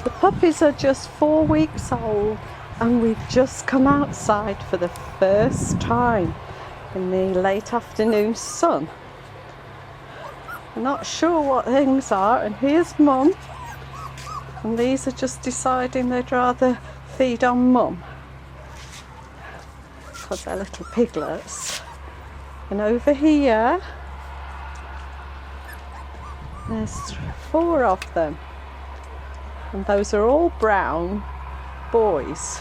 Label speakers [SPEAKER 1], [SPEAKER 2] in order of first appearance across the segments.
[SPEAKER 1] The puppies are just 4 weeks old and we've just come outside for the first time in the late afternoon sun. I'm not sure what things are, and here's Mum, and these are just deciding they'd rather feed on Mum because they're little piglets. And over here there's 4 of them, and those are all brown boys.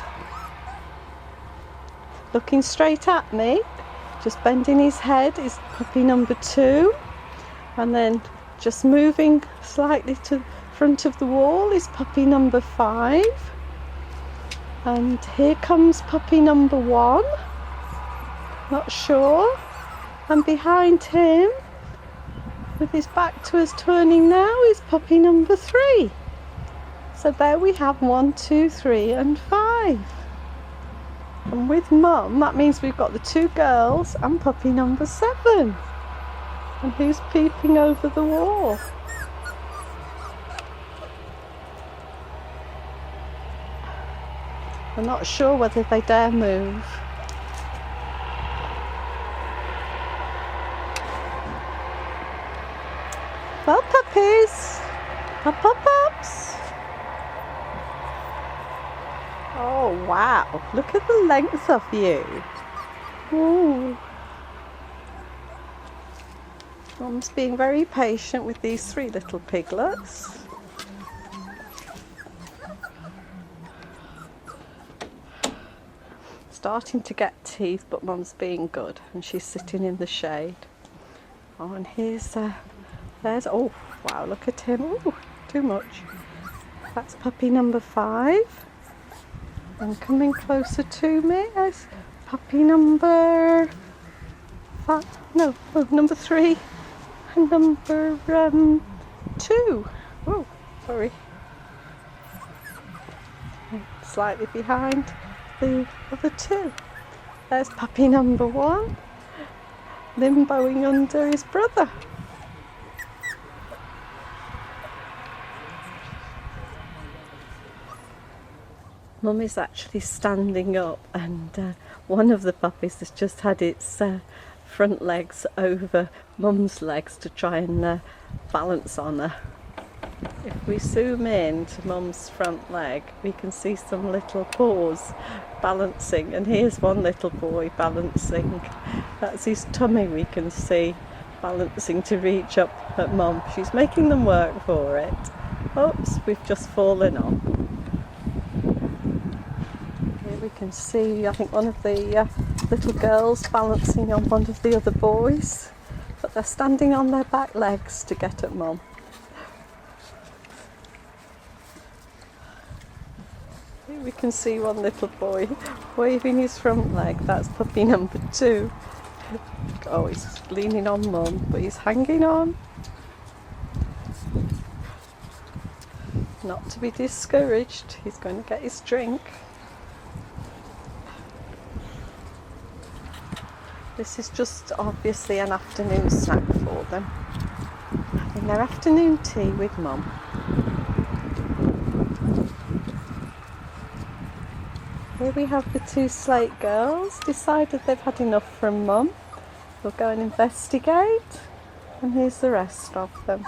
[SPEAKER 1] Looking straight at me, just bending his head, is puppy number 2, and then just moving slightly to the front of the wall is puppy number 5, and here comes puppy number 1, not sure, and behind him with his back to us turning now is puppy number 3. So there we have 1, 2, 3 and 5. And with Mum, that means we've got the 2 girls and puppy number 7. And who's peeping over the wall? I'm not sure whether they dare move. Well, puppies, pups. Oh wow, look at the length of you. Ooh. Mum's being very patient with these 3 little piglets. Starting to get teeth, but Mum's being good and she's sitting in the shade. Oh, and there's, oh wow, look at him. Oh, too much. That's puppy number 5. And coming closer to me is puppy number 5, no, number 3 and number 2. Oh, sorry. Slightly behind the other 2. There's puppy number 1, limboing under his brother. Mum is actually standing up, and one of the puppies has just had its front legs over Mum's legs to try and balance on her. If we zoom in to Mum's front leg, we can see some little paws balancing, and here's one little boy balancing. That's his tummy we can see balancing to reach up at Mum. She's making them work for it. Oops, we've just fallen off. We can see, I think, one of the little girls balancing on one of the other boys, but they're standing on their back legs to get at Mum. Here we can see one little boy waving his front leg. That's puppy number 2. Oh, he's leaning on Mum, but he's hanging on. Not to be discouraged, he's going to get his drink. This is just obviously an afternoon snack for them, having their afternoon tea with Mum. Here we have the 2 Slate girls, decided they've had enough from Mum. We'll go and investigate, and here's the rest of them.